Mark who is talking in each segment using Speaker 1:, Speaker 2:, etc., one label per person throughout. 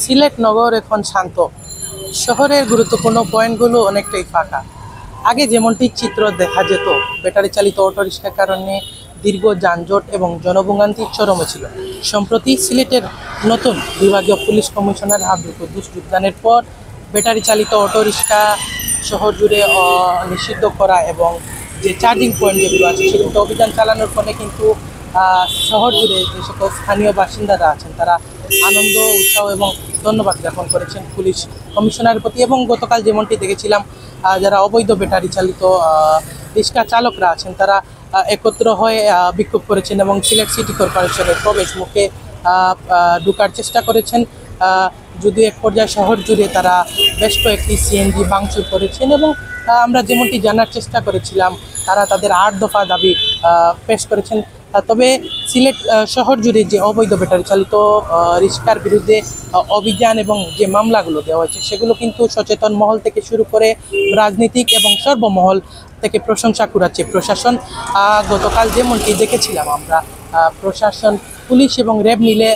Speaker 1: সিলেট নগর এখন শান্ত। শহরের গুরুত্বপূর্ণ পয়েন্টগুলো অনেকটাই ফাঁকা। আগে যেমনটি চিত্র দেখা যেত, ব্যাটারি চালিত অটোরিকশার কারণে দীর্ঘ যানজট এবং জনভোগান্তির চরমে ছিল। সম্প্রতি সিলেটের নতুন বিভাগীয় পুলিশ কমিশনার আব্দুল কুদ্দুস যোগদানের পর ব্যাটারি চালিত অটোরিকশা শহর জুড়ে নিষিদ্ধ করা এবং যে চার্জিং পয়েন্ট যেগুলো আছে সেগুলোতে অভিযান চালানোর ফলে কিন্তু শহর জুড়ে যে সকল স্থানীয় বাসিন্দারা আছেন তারা আনন্দ, উৎসাহ এবং ধন্যবাদ জ্ঞাপন করেছেন পুলিশ কমিশনারের প্রতি। এবং গতকাল যেমনটি দেখেছিলাম, যারা অবৈধ ব্যাটারি চালিত রিক্সা চালকরা আছেন তারা একত্র হয়ে বিক্ষোভ করেছেন এবং সিলেট সিটি কর্পোরেশনের প্রবেশ মুখে ঢোকার চেষ্টা করেছেন। যদিও এক পর্যায়ে শহর জুড়ে তারা বেশ কয়েকটি সিএনজি ভাঙচুর করেছেন এবং আমরা যেমনটি জানার চেষ্টা করেছিলাম তারা তাদের 8 দফা দাবি পেশ করেছেন। তবে সিলেট শহর জুড়ে যে অবৈধ ব্যাটারি চালিত রিক্সার বিরুদ্ধে অভিযান এবং যে মামলাগুলো দেওয়া হয়েছে সেগুলো কিন্তু সচেতন মহল থেকে শুরু করে রাজনীতিক এবং সর্বমহল থেকে প্রশংসা কুড়াচ্ছে প্রশাসন। গতকাল যেমনটি দেখেছিলাম আমরা, প্রশাসন, পুলিশ এবং র্যাব মিলে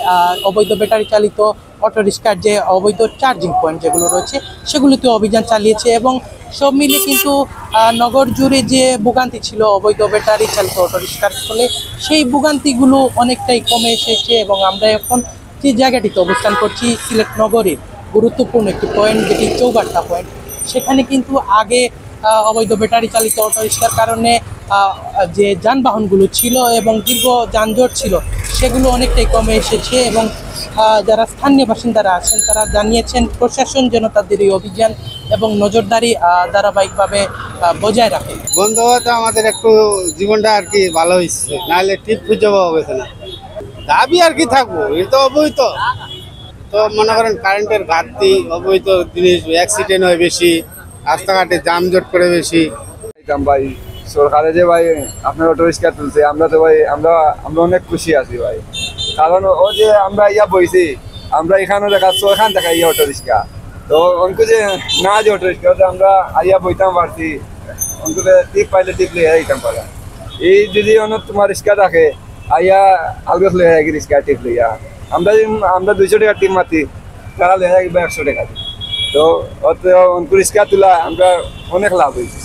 Speaker 1: অবৈধ ব্যাটারি চালিত অটোরিক্সার যে অবৈধ চার্জিং পয়েন্ট যেগুলো রয়েছে সেগুলোতে অভিযান চালিয়েছে এবং সব মিলে কিন্তু নগর জুড়ে যে ভোগান্তি ছিল অবৈধ ব্যাটারি চালিত অটোরিক্সার ফলে সেই ভোগান্তিগুলো অনেকটাই কমে এসেছে। এবং আমরা এখন যে জায়গাটিতে অবস্থান করছি সিলেট নগরের গুরুত্বপূর্ণ একটি পয়েন্ট, যেটি চৌবাট্টা পয়েন্ট, সেখানে কিন্তু আগে অবৈধ ব্যাটারি চালিত অটোরিক্সার কারণে যে যানবাহনগুলো ছিল এবং দীর্ঘ যানজট ছিল সেগুলো অনেকটাই কমে এসেছে। এবং যারা স্থানীয় বাসিন্দারা আছেন তারা জানিয়েছেন প্রশাসন যেন তাদের এই অভিযান এবং নজরদারি ধারাবাহিকভাবে বজায় রাখে।
Speaker 2: বন্ধ হওয়াতে আমাদের একটু জীবনটা আর কি ভালো হয়েছে, নাহলে ঠিক খুঁজে পাওয়া গেছে না। দাবি আর কি থাকবো, এটা তো অবৈধ। তো মনে করেন কারেন্টের ঘাটতি, অবৈধ জিনিস, অ্যাক্সিডেন্ট হয় বেশি, রাস্তাঘাটে যানজট করে বেশি।
Speaker 3: ভাই সরকারে যে ভাই আপনার অটো রিক্সা তুলছে, আমরা তো ভাই আমরা অনেক খুশি আছি ভাই। কারণ ও যে আমরা ইয়া বইছি, আমরা এখানে দেখাচ্ছ এখান থেকে ইয়া অটো রিক্সা, তো অঙ্কু যে না যে অটো রিক্সা আমরা আইয়া বইতাম পারছি, অঙ্কুতে টিপ পাইলে টিপ লিয়ে দিতাম পারা। এই যদি অন্য তোমার রিক্সা থাকে আইয়া আলগত লয়ে যায় রিক্সা টিপ লইয়া, আমরা 200 টাকা টিপ মাতি, তারা লয়ে যায় 100 টাকা। তো অঙ্কু রিক্সা তোলা আমরা অনেক লাভ হয়েছে।